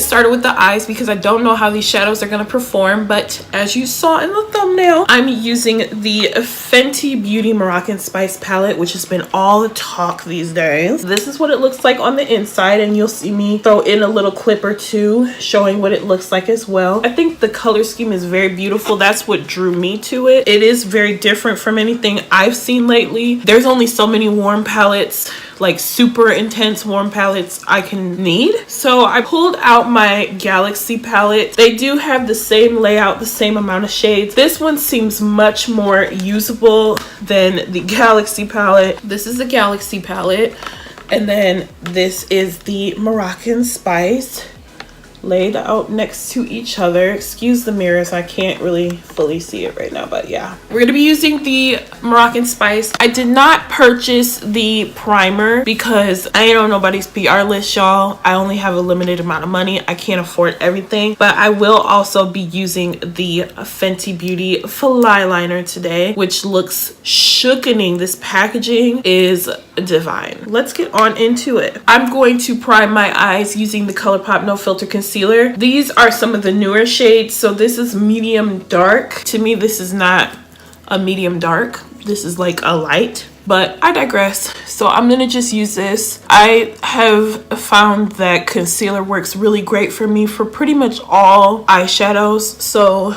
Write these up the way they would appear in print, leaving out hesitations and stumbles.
get started with the eyes because I don't know how these shadows are going to perform, but as you saw in the thumbnail, I'm using the Fenty Beauty Moroccan Spice palette, which has been all the talk these days. This is what it looks like on the inside, and you'll see me throw in a little clip or two showing what it looks like as well. I think the color scheme is very beautiful. That's what drew me to it. It is very different from anything I've seen lately. There's only so many warm palettes, like super intense warm palettes, I can need. So I pulled out my Galaxy palette. They do have the same layout, the same amount of shades. This one seems much more usable than the Galaxy palette. This is the Galaxy palette, and then this is the Moroccan Spice, laid out next to each other. Excuse the mirrors, I can't really fully see it right now, but yeah. We're gonna be using the Moroccan Spice. I did not purchase the primer because I ain't on nobody's PR list, y'all. I only have a limited amount of money. I can't afford everything, but I will also be using the Fenty Beauty Fly Liner today, which looks shookening. This packaging is divine. Let's get on into it. I'm going to prime my eyes using the Colourpop No Filter Concealer. These are some of the newer shades. So this is medium dark. To me, this is not a medium dark. This is like a light, but I digress. So I'm gonna just use this. I have found that concealer works really great for me for pretty much all eyeshadows. So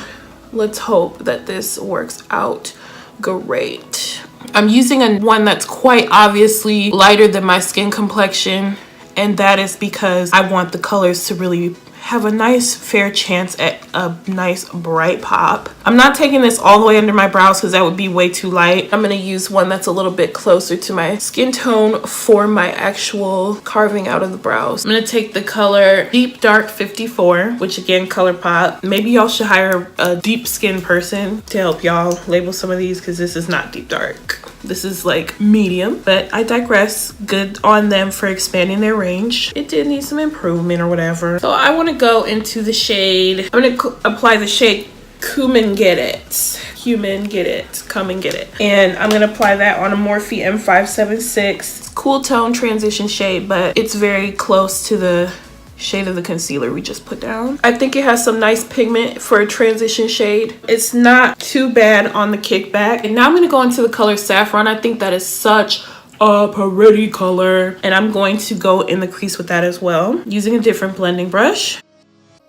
let's hope that this works out great. I'm using one that's quite obviously lighter than my skin complexion, and that is because I want the colors to really have a nice fair chance at a nice bright pop. I'm not taking this all the way under my brows because that would be way too light. I'm going to use one that's a little bit closer to my skin tone for my actual carving out of the brows. I'm going to take the color Deep Dark 54, which again, Colourpop. Maybe y'all should hire a deep skin person to help y'all label some of these because this is not deep dark. This is like medium, but I digress. Good on them for expanding their range. It did need some improvement or whatever. So I want to go into the shade. I'm going to apply the shade Come and Get It. Human Get It. Come and Get It. And I'm going to apply that on a Morphe M576. It's cool tone transition shade, but it's very close to the shade of the concealer we just put down. I think it has some nice pigment for a transition shade. It's not too bad on the kickback. And now I'm going to go into the color Saffron. I think that is such a pretty color, and I'm going to go in the crease with that as well using a different blending brush.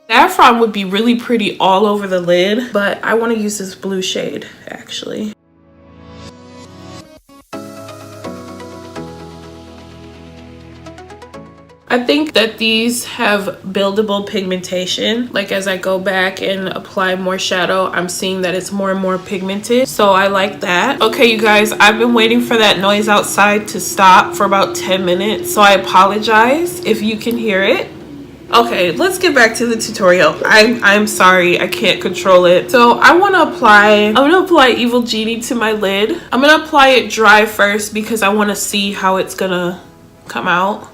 Saffron would be really pretty all over the lid, but I want to use this blue shade actually. I think that these have buildable pigmentation. Like as I go back and apply more shadow, I'm seeing that it's more and more pigmented. So I like that. Okay, you guys, I've been waiting for that noise outside to stop for about 10 minutes. So I apologize if you can hear it. Okay, let's get back to the tutorial. I'm sorry, I can't control it. So I'm gonna apply Evil Genie to my lid. I'm gonna apply it dry first because I wanna see how it's gonna come out.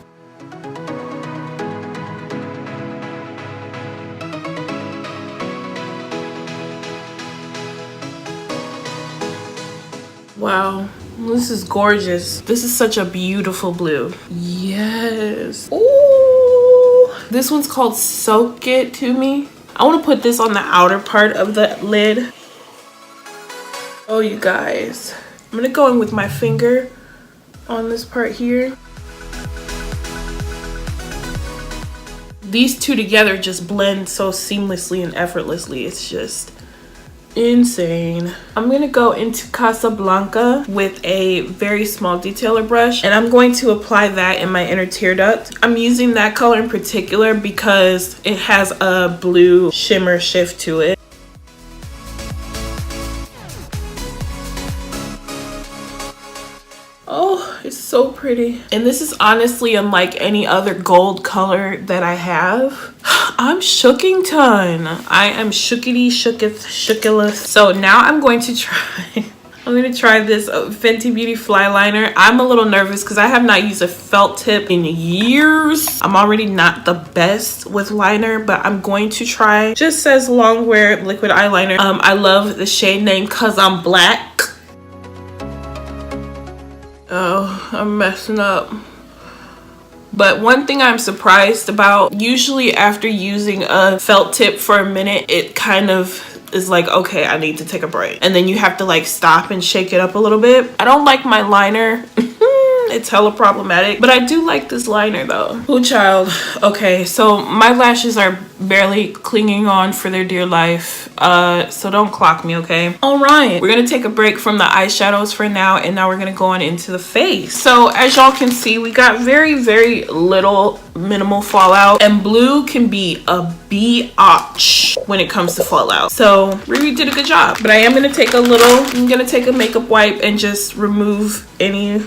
Wow, this is gorgeous. This is such a beautiful blue. Yes. Ooh. This one's called Soak It To Me. I want to put this on the outer part of the lid. Oh, you guys. I'm going to go in with my finger on this part here. These two together just blend so seamlessly and effortlessly. It's just insane. I'm gonna go into Casablanca with a very small detailer brush, and I'm going to apply that in my inner tear duct. I'm using that color in particular because it has a blue shimmer shift to it. Oh, it's so pretty. And this is honestly unlike any other gold color that I have. I'm shookington. I am shookity shooketh shookulous. So now I'm going to try this Fenty Beauty Fly Liner. I'm a little nervous because I have not used a felt tip in years. I'm already not the best with liner, but I'm going to try. Just says long wear liquid eyeliner. I love the shade name Cause I'm Black. Oh, I'm messing up. But one thing I'm surprised about, usually after using a felt tip for a minute, it kind of is like, okay, I need to take a break. And then you have to like stop and shake it up a little bit. I don't like my liner. It's hella problematic, but I do like this liner though. Oh child. Okay, so my lashes are barely clinging on for their dear life, so don't clock me, okay? All right, we're gonna take a break from the eyeshadows for now, and now we're gonna go on into the face. So as y'all can see, we got very little minimal fallout, and blue can be a biatch when it comes to fallout, so Riri did a good job. But I am gonna take I'm gonna take a makeup wipe and just remove any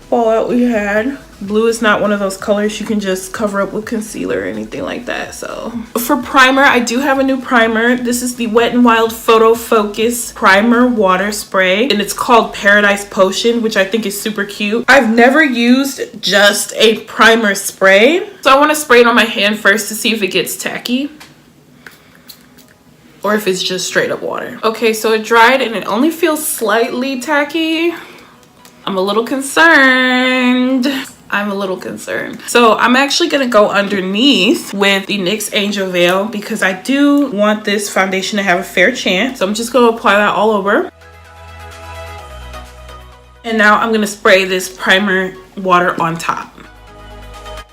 fallout we had. Blue is not one of those colors you can just cover up with concealer or anything like that. So for primer, I do have a new primer. This is the Wet n Wild Photo Focus Primer Water Spray, and it's called Paradise Potion, which I think is super cute. I've never used just a primer spray, so I want to spray it on my hand first to see if it gets tacky or if it's just straight up water. Okay, so it dried and it only feels slightly tacky. I'm a little concerned. So I'm actually gonna go underneath with the NYX Angel Veil because I do want this foundation to have a fair chance. So I'm just gonna apply that all over. And now I'm gonna spray this primer water on top.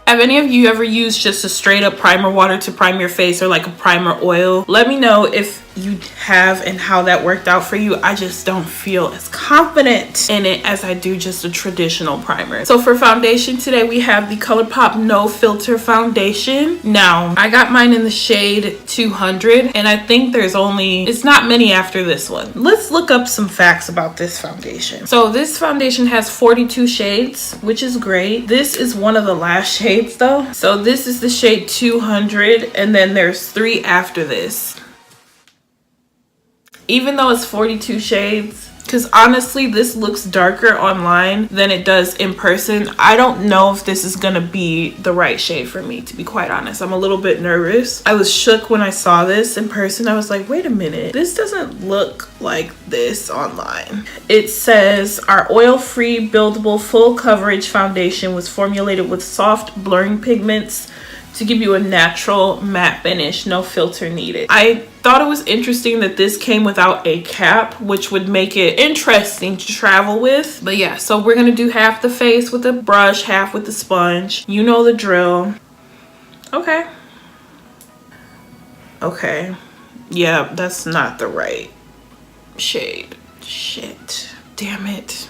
Have any of you ever used just a straight up primer water to prime your face, or like a primer oil? Let me know if you have and how that worked out for you. I just don't feel as confident in it as I do just a traditional primer. So for foundation today, we have the Colourpop No Filter Foundation. Now, I got mine in the shade 200, and I think it's not many after this one. Let's look up some facts about this foundation. So this foundation has 42 shades, which is great. This is one of the last shades though. So this is the shade 200, and then there's 3 after this. Even though it's 42 shades, because honestly this looks darker online than it does in person. I don't know if this is gonna be the right shade for me, to be quite honest. I'm a little bit nervous. I was shook when I saw this in person. I was like, wait a minute, this doesn't look like this online. It says our oil-free buildable full coverage foundation was formulated with soft blurring pigments to give you a natural matte finish, no filter needed. I thought it was interesting that this came without a cap, which would make it interesting to travel with. But yeah, so we're gonna do half the face with a brush, half with the sponge. You know the drill. Okay. Okay. Yeah, that's not the right shade. Shit. Damn it.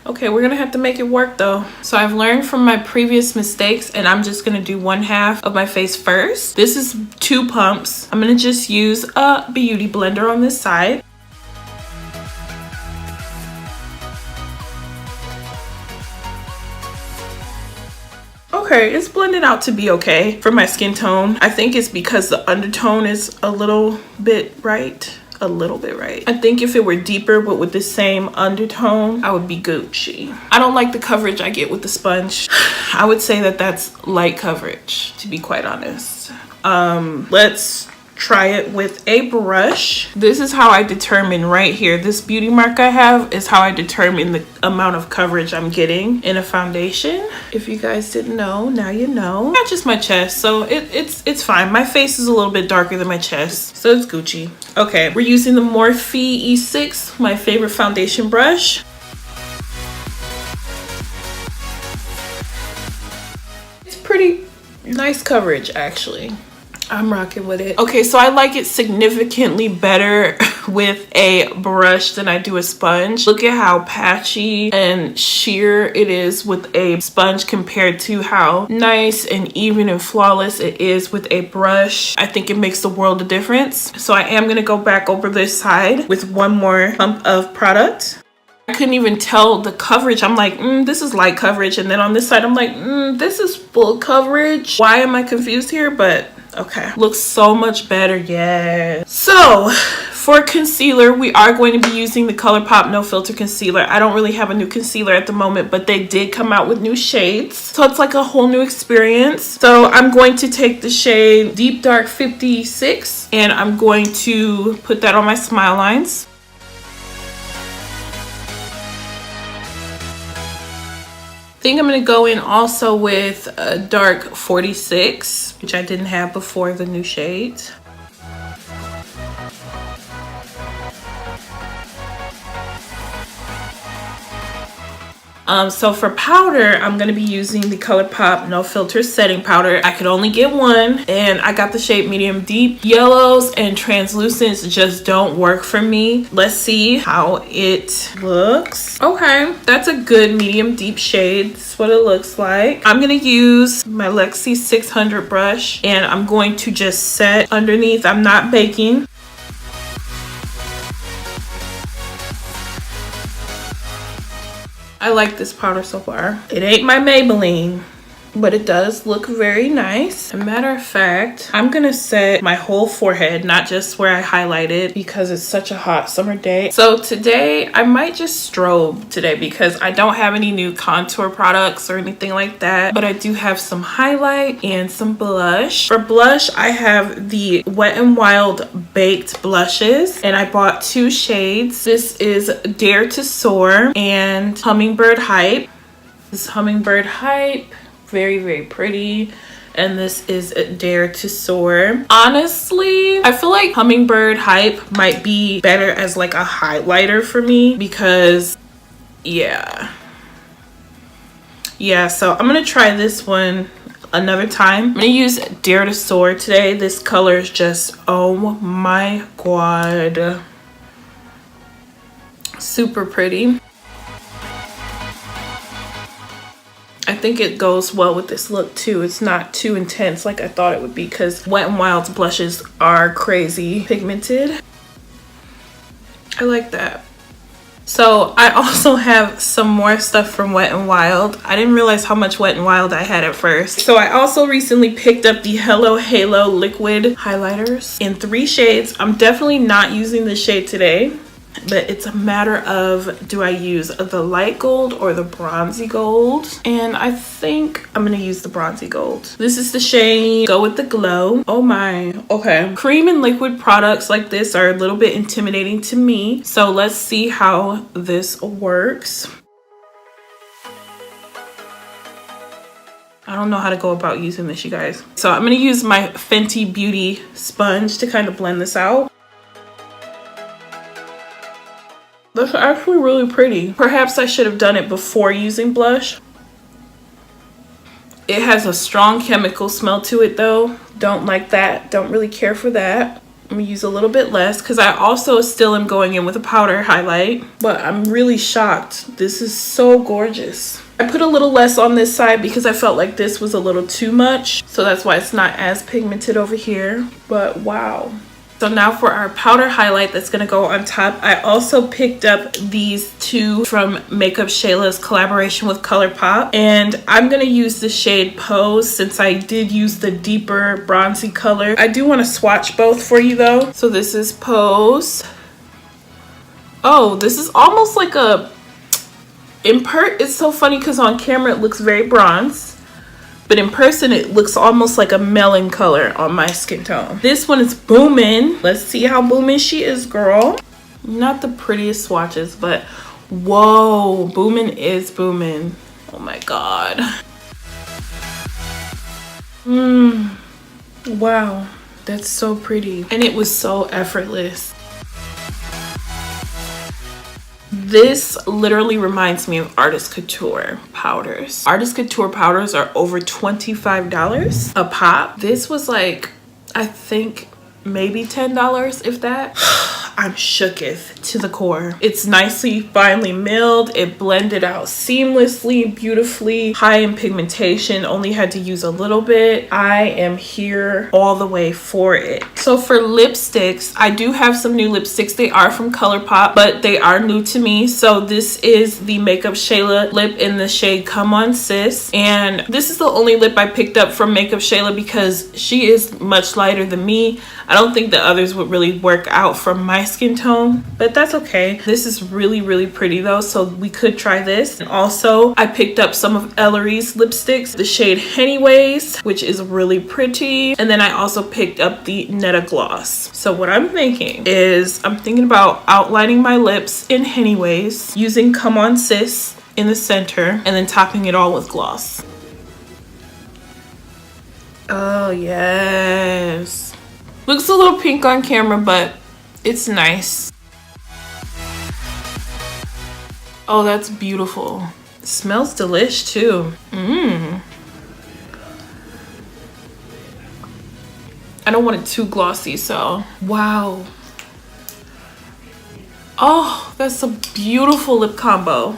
Okay, we're gonna have to make it work though. So I've learned from my previous mistakes, and I'm just gonna do 1/2 of my face first. This is 2 pumps. I'm gonna just use a beauty blender on this side. Okay, it's blended out to be okay for my skin tone. I think it's because the undertone is a little bit bright. I think if it were deeper but with the same undertone, I would be Gucci. I don't like the coverage I get with the sponge. I would say that that's light coverage, to be quite honest. Let's try it with a brush. This is how I determine right here. This beauty mark I have is how I determine the amount of coverage I'm getting in a foundation. If you guys didn't know, now you know. Not just my chest, so it's fine. My face is a little bit darker than my chest, so it's Gucci. Okay, we're using the Morphe E6, my favorite foundation brush. It's pretty nice coverage actually. I'm rocking with it. Okay, so I like it significantly better with a brush than I do a sponge. Look at how patchy and sheer it is with a sponge compared to how nice and even and flawless it is with a brush. I think it makes the world of difference. So I am gonna go back over this side with one more pump of product. I couldn't even tell the coverage. I'm like, this is light coverage. And then on this side, I'm like, this is full coverage. Why am I confused here? But okay, looks so much better. Yeah. So for concealer, we are going to be using the Colourpop No Filter Concealer. I don't really have a new concealer at the moment, but they did come out with new shades, so it's like a whole new experience. So I'm going to take the shade Deep Dark 56, and I'm going to put that on my smile lines. think I'm gonna go in also with a dark 46, which I didn't have before, the new shades. So for powder, I'm going to be using the Colourpop No Filter Setting Powder. I could only get one, and I got the shade medium deep. Yellows and translucents just don't work for me. Let's see how it looks. Okay, that's a good medium deep shade. That's what it looks like. I'm going to use my Lexi 600 brush, and I'm going to just set underneath. I'm not baking. I like this powder so far. It ain't my Maybelline, but it does look very nice. As a matter of fact, I'm gonna set my whole forehead, not just where I highlighted, because it's such a hot summer day. So today, I might just strobe today because I don't have any new contour products or anything like that, but I do have some highlight and some blush. For blush, I have the Wet n Wild Baked blushes, and I bought 2 shades. This is Dare to Soar and Hummingbird Hype. This is Hummingbird Hype. Very, very pretty. And this is Dare to Soar. Honestly, I feel like Hummingbird Hype might be better as like a highlighter for me because yeah, so I'm gonna try this one another time. I'm gonna use Dare to Soar today. This color is just, oh my god, super pretty. I think it goes well with this look too. It's not too intense like I thought it would be because Wet n Wild's blushes are crazy pigmented. I like that. So I also have some more stuff from Wet n Wild. I didn't realize how much Wet n Wild I had at first. So I also recently picked up the Hello Halo liquid highlighters in 3 shades. I'm definitely not using this shade today, but it's a matter of, do I use the light gold or the bronzy gold? And I think I'm gonna use the bronzy gold. This is the shade Go With The Glow. Oh my, okay. Cream and liquid products like this are a little bit intimidating to me. So let's see how this works. I don't know how to go about using this, you guys. So I'm gonna use my Fenty Beauty sponge to kind of blend this out. That's actually really pretty. Perhaps I should have done it before using blush. It has a strong chemical smell to it though. Don't like that. Don't really care for that. I'm gonna use a little bit less because I also still am going in with a powder highlight. But I'm really shocked. This is so gorgeous. I put a little less on this side because I felt like this was a little too much. So that's why it's not as pigmented over here. But wow. So now for our powder highlight that's gonna go on top, I also picked up these 2 from Makeupshayla's collaboration with Colourpop. And I'm gonna use the shade Pose since I did use the deeper bronzy color. I do wanna swatch both for you though. So this is Pose. Oh, this is almost like a, it's so funny because on camera it looks very bronze. But in person, it looks almost like a melon color on my skin tone. This one is Boomin'. Let's see how Boomin' she is, girl. Not the prettiest swatches, but whoa, Boomin' is Boomin'. Oh my god. Wow, that's so pretty. And it was so effortless. This literally reminds me of Artist Couture powders. Artist Couture powders are over $25 a pop. This was like, I think maybe $10, if that. I'm shooketh to the core. It's nicely finely milled. It blended out seamlessly, beautifully, high in pigmentation. Only had to use a little bit. I am here all the way for it. So for lipsticks, I do have some new lipsticks. They are from Colourpop, but they are new to me. So this is the Makeupshayla lip in the shade Come On Sis. And this is the only lip I picked up from Makeupshayla because she is much lighter than me. I don't think the others would really work out for my skin tone, but that's okay. This is really, really pretty though, so we could try this. And also, I picked up some of Ellery's lipsticks, the shade Anyways, which is really pretty. And then I also picked up the Netta Gloss. So what I'm thinking is, I'm thinking about outlining my lips in Anyways using Come On Sis in the center and then topping it all with gloss. Oh yes, looks a little pink on camera, but it's nice. Oh, that's beautiful. It smells delish too. I don't want it too glossy, so wow. Oh, that's a beautiful lip combo.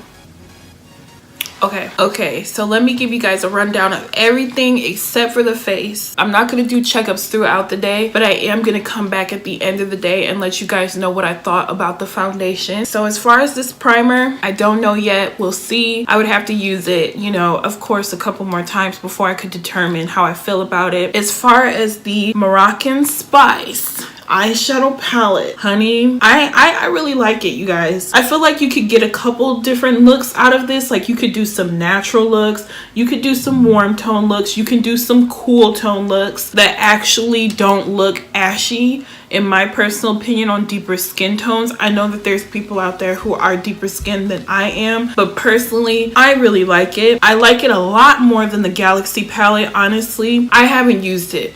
Okay, so let me give you guys a rundown of everything except for the face. I'm not gonna do checkups throughout the day, but I am gonna come back at the end of the day and let you guys know what I thought about the foundation. So as far as this primer, I don't know yet. We'll see. I would have to use it, you know, of course, a couple more times before I could determine how I feel about it. As far as the Moroccan Spice eyeshadow palette, honey, I really like it, you guys. I feel like you could get a couple different looks out of this. Like you could do some natural looks, you could do some warm tone looks, you can do some cool tone looks that actually don't look ashy, in my personal opinion, on deeper skin tones. I know that there's people out there who are deeper skinned than I am, but personally I really like it. I like it a lot more than the Galaxy palette, honestly. I haven't used it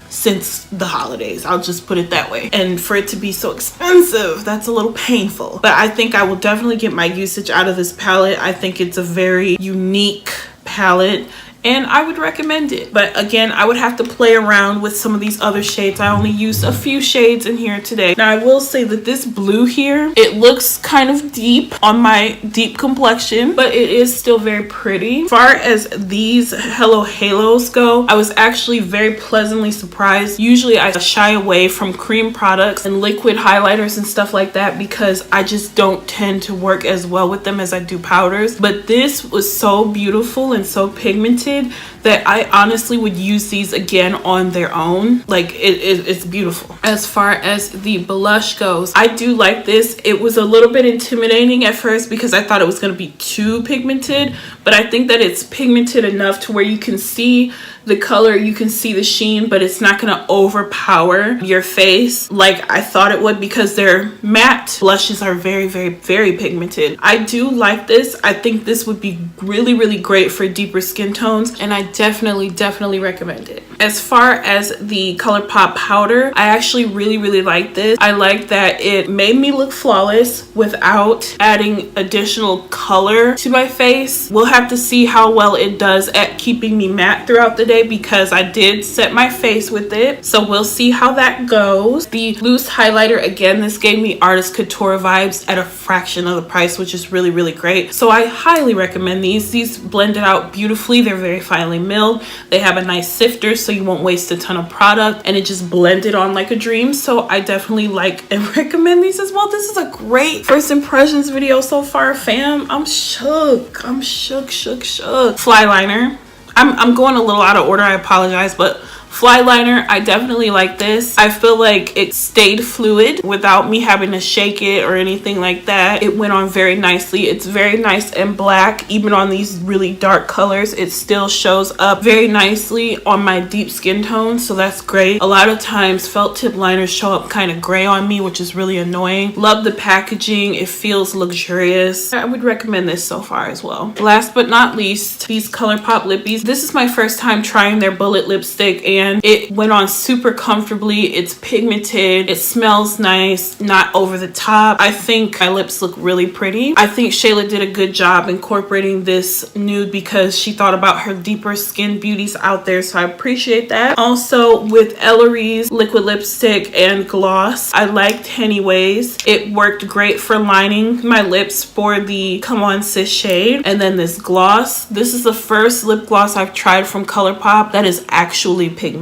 since the holidays, I'll just put it that way, and for it to be so expensive, that's a little painful. But I think I will definitely get my usage out of this palette. I think it's a very unique palette and I would recommend it. But again, I would have to play around with some of these other shades. I only used a few shades in here today. Now I will say that this blue here, it looks kind of deep on my deep complexion, but it is still very pretty. As far as these Hello Halos go, I was actually very pleasantly surprised. Usually I shy away from cream products and liquid highlighters and stuff like that because I just don't tend to work as well with them as I do powders. But this was so beautiful and so pigmented that I honestly would use these again on their own. Like it's beautiful. As far as the blush goes, I do like this. It was a little bit intimidating at first because I thought it was going to be too pigmented, but I think that it's pigmented enough to where you can see the color, you can see the sheen, but it's not going to overpower your face like I thought it would, because their matte blushes are very, very, very pigmented. I do like this. I think this would be really, really great for deeper skin tones, and I definitely recommend it. As far as the Colourpop powder, I actually really like this. I like that it made me look flawless without adding additional color to my face. We'll have to see how well it does at keeping me matte throughout the day, because I did set my face with it, so we'll see how that goes. The loose highlighter, again, this gave me artist couture vibes at a fraction of the price, which is really great. So I highly recommend these. These blend it out beautifully. They're very finely milled. They have a nice sifter so you won't waste a ton of product, and it just blended on like a dream. So I definitely like and recommend these as well. This is a great first impressions video so far, fam. I'm shook. Fly liner. I'm going a little out of order, I apologize, but fly liner, I definitely like this. I feel like it stayed fluid without me having to shake it or anything like that. It went on very nicely. It's very nice and black. Even on these really dark colors, it still shows up very nicely on my deep skin tone, so that's great. A lot of times felt tip liners show up kind of gray on me, which is really annoying. Love the packaging. It feels luxurious. I would recommend this so far as well. Last but not least, these Colourpop lippies. This is my first time trying their bullet lipstick, and it went on super comfortably. It's pigmented, it smells nice, not over the top. I think my lips look really pretty. I think Shayla did a good job incorporating this nude because she thought about her deeper skin beauties out there, so I appreciate that. Also with Ellery's liquid lipstick and gloss, I liked Anyways. It worked great for lining my lips for the Come On Sis shade. And then this gloss, this is the first lip gloss I've tried from Colourpop that is actually pigmented.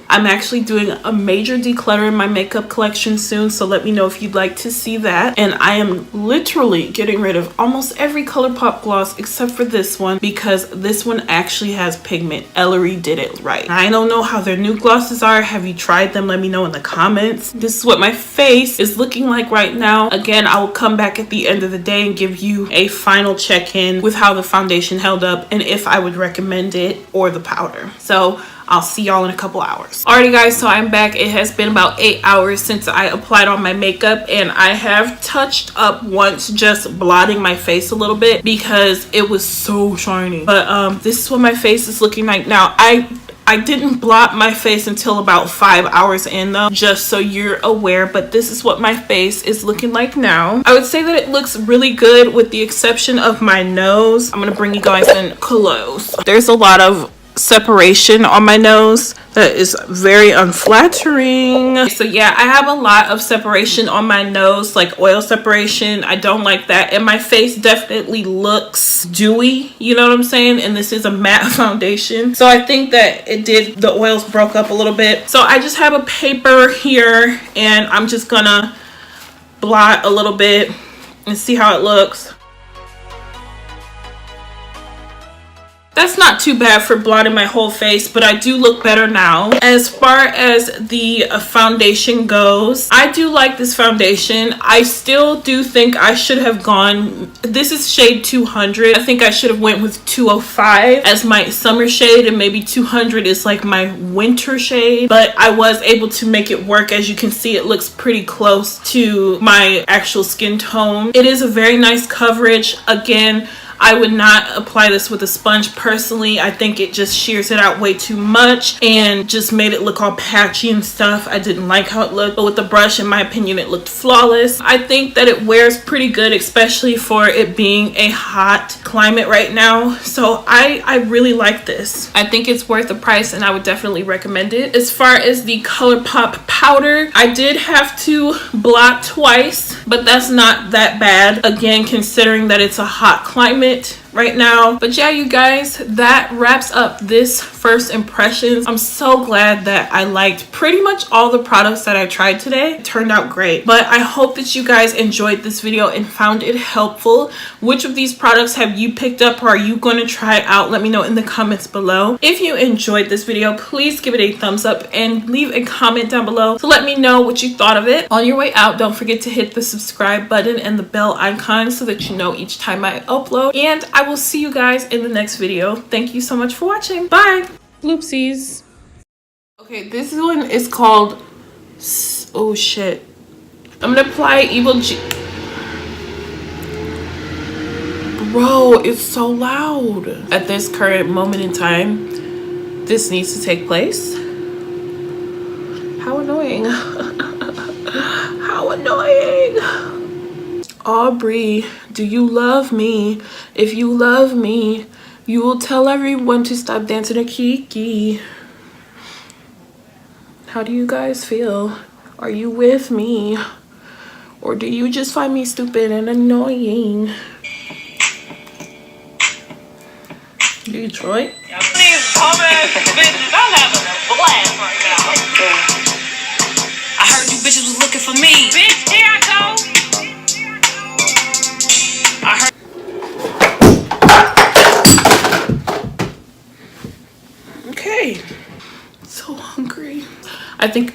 I'm actually doing a major declutter in my makeup collection soon, so let me know if you'd like to see that. And I am literally getting rid of almost every Colourpop gloss except for this one, because this one actually has pigment. Ellery did it right. I don't know how their new glosses are. Have you tried them? Let me know in the comments. This is what my face is looking like right now. Again, I will come back at the end of the day and give you a final check-in with how the foundation held up and if I would recommend it or the powder. So I'll see y'all in a couple hours. Alrighty guys, so I'm back. It has been about 8 hours since I applied on my makeup, and I have touched up once, just blotting my face a little bit because it was so shiny. But this is what my face is looking like now. I didn't blot my face until about 5 hours in though, just so you're aware, but this is what my face is looking like now. I would say that it looks really good with the exception of my nose. I'm gonna bring you guys in close. There's a lot of separation on my nose that is very unflattering. So yeah, I have a lot of separation on my nose, like oil separation. I don't like that, and my face definitely looks dewy, you know what I'm saying? And this is a matte foundation, so I think that the oils broke up a little bit. So I just have a paper here, and I'm just gonna blot a little bit and see how it looks. That's not too bad for blotting my whole face, but I do look better now. As far as the foundation goes, I do like this foundation. I still do think I should have gone, this is shade 200. I think I should have went with 205 as my summer shade, and maybe 200 is like my winter shade. But I was able to make it work. As you can see, it looks pretty close to my actual skin tone. It is a very nice coverage. Again, I would not apply this with a sponge personally. I think it just shears it out way too much and just made it look all patchy and stuff. I didn't like how it looked, but with the brush, in my opinion, it looked flawless. I think that it wears pretty good, especially for it being a hot climate right now. So I really like this. I think it's worth the price, and I would definitely recommend it. As far as the Colourpop powder, I did have to blot twice, but that's not that bad, again, considering that it's a hot climate right now. But yeah, you guys, that wraps up this first impressions. I'm so glad that I liked pretty much all the products that I tried today. It turned out great. But I hope that you guys enjoyed this video and found it helpful. Which of these products have you picked up, or are you going to try out? Let me know in the comments below. If you enjoyed this video, please give it a thumbs up and leave a comment down below to let me know what you thought of it. On your way out, don't forget to hit the subscribe button and the bell icon so that you know each time I upload. And I will see you guys in the next video. Thank you so much for watching. Bye. Loopsies. Okay, this one is called, oh shit. I'm gonna apply Evil G. Bro, it's so loud. At this current moment in time, this needs to take place. How annoying. How annoying. Aubrey, do you love me? If you love me, you will tell everyone to stop dancing a kiki. How do you guys feel? Are you with me? Or do you just find me stupid and annoying? Detroit? These dumbass bitches, I'm having a blast right now. I heard you bitches was looking for me. Bitch, here I go. I heard. Okay. So hungry. I think